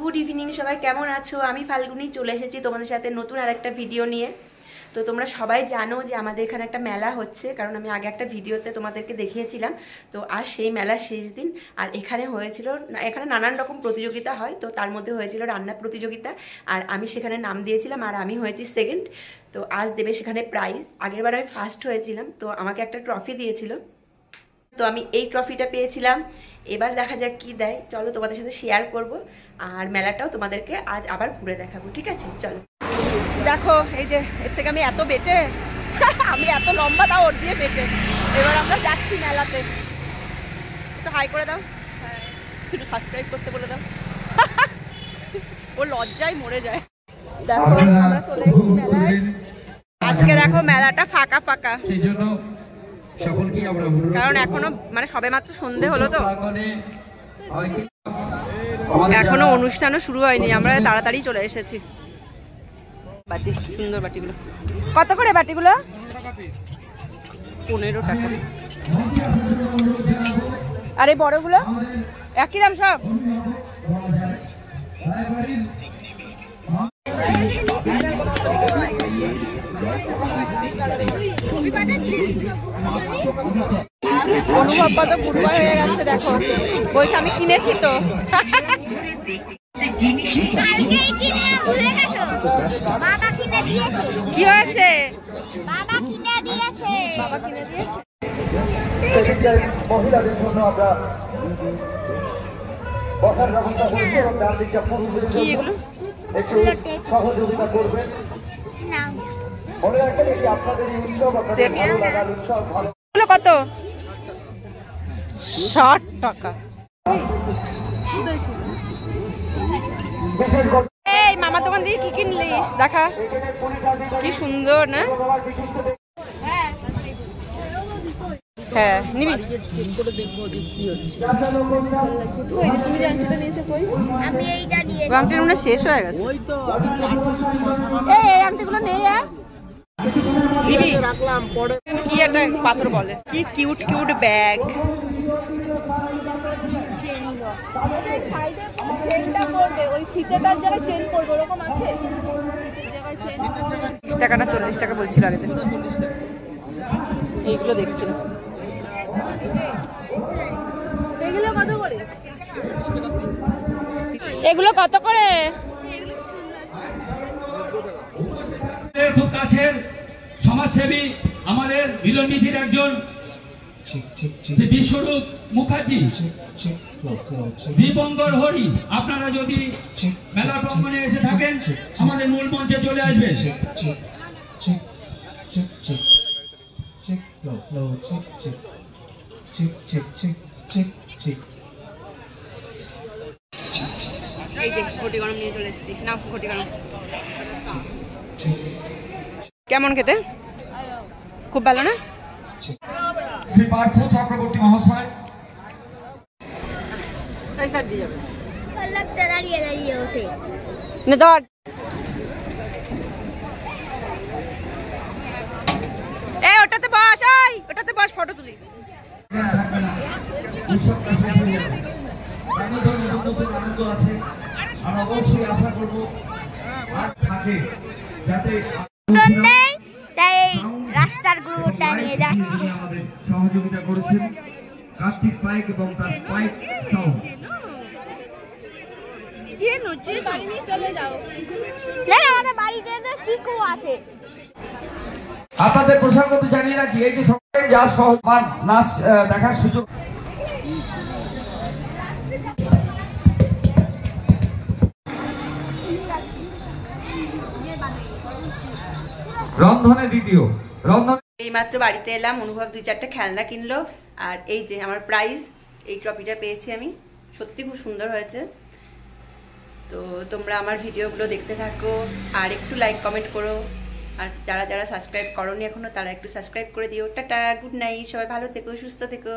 Good evening, সবাই কেমন আছো? আমি ফাল্গুনি চলে এসেছি তোমাদের সাথে নতুন আরেকটা ভিডিও নিয়ে। তো তোমরা সবাই জানো যে আমাদের এখানে একটা মেলা হচ্ছে, কারণ আমি আগে একটা ভিডিওতে তোমাদেরকে দেখিয়েছিলাম। তো আজ সেই মেলার শেষ দিন, আর এখানে হয়েছিল, এখানে নানান রকম প্রতিযোগিতা হয়, তো তার মধ্যে হয়েছিল রান্না প্রতিযোগিতা, আর আমি সেখানে নাম দিয়েছিলাম, আর আমি হয়েছি সেকেন্ড। তো আজ দেবে সেখানে প্রাইজ। আগেরবার আমি ফার্স্ট হয়েছিলাম, তো আমাকে একটা ট্রফি দিয়েছিল, তো আমি এই ট্রফিটা পেয়েছিলাম। এবার দেখা যাক কি দেয়, চলো তোমাদের সাথে শেয়ার করব, আর মেলাটাও তোমাদেরকে আজ আবার ঘুরে দেখাবো, ঠিক আছে? চলো। দেখো এই যে এর থেকে আমি এত বেটে, আমি এত লম্বা, তাও ওর দিয়ে বেটে। এবার আমরা যাচ্ছি মেলাতে। একটু হাই করে দাও, একটু সাবস্ক্রাইব করতে বলে দাও। ও লজ্জায় মরে যায়। দেখো আমরা চলে এসেছি মেলায়। আজকে দেখো মেলাটা ফাঁকা ফাঁকা, কারণ এখনো মানে সবে মাত্র সন্ধে হলো, তো এখনো অনুষ্ঠানও শুরু হয়নি, আমরা তাড়াতাড়ি চলে এসেছি। বাটি, সুন্দর বাটিগুলো কত করে? বাটিগুলো 15 টাকা। আর এই বড়গুলো একই দাম সব? অনুভব কত গুরুবার হয়ে গেছে, দেখো বলছে আমি কিনেছি তো। কি হয়েছে? বাবা কিনে দিয়েছে। বাবা কিনে দিয়েছে। কি এগুলো? সহযোগিতা করবেন। কত? 60 টাকা। এই মামা দোকান দিয়ে কি কিনলি দেখা, কি সুন্দর না? হ্যাঁ নিবি? আংটিগুলো শেষ হয়ে গেছে। এই আংটিগুলো নেই, কি একটা পাথর বলে, কি কিউট কিউট ব্যাগ। 30 টাকা না 40 টাকা বলছিল আগে। এইগুলো দেখছিলাম। এগুলো কত করে? এগুলো কত করে? খুব কাছের সমাজসেবী, আমাদের মিলননীতির একজন বিশ্বরূপ মুখার্জি, দীপঙ্কর হরি, আপনারা যদি মেলা প্রাঙ্গণে এসে থাকেন আমাদের মূল মঞ্চে চলে আসবেন। এই যে ঘটি গরম নিয়ে চলে এসেছি, না ঘটি গরম কেমন খেতে? খুব ভালো না? শ্রী পার্থ চক্রবর্তী মহাশয় দিয়ে যাবে। দাঁড়িয়ে দাঁড়িয়ে ওঠে না ধর। এই ওটাতে বস, ওটাতে বস, ফটো তুলি। আনন্দ আছে, আর অবশ্যই আশা করবো আর থাকে যাতে তাই রাস্তার গুটা নিয়ে যাচ্ছি। আমাদের সহযোগিতা করেছেন কার্তিক পাইক এবং তার পাইক সাউন্ড। আমাদের বাড়িতে চিকু আছে। আপনাদের প্রসঙ্গত জানিয়ে রাখি, এই যে সবাই যা সহজ নাচ দেখার সুযোগ। রন্ধনে দ্বিতীয় রন্ধন। এইমাত্র বাড়িতে এলাম, অনুভব 2-4টা খেলনা কিনলো, আর এই যে আমার প্রাইজ, এই ট্রফিটা পেয়েছি আমি। সত্যি খুব সুন্দর হয়েছে। তো তোমরা আমার ভিডিওগুলো দেখতে থাকো আর একটু লাইক কমেন্ট করো, আর যারা যারা সাবস্ক্রাইব করোনি এখনো তারা একটু সাবস্ক্রাইব করে দিও। টাটা, গুড নাইট, সবাই ভালো থেকো, সুস্থ থেকো।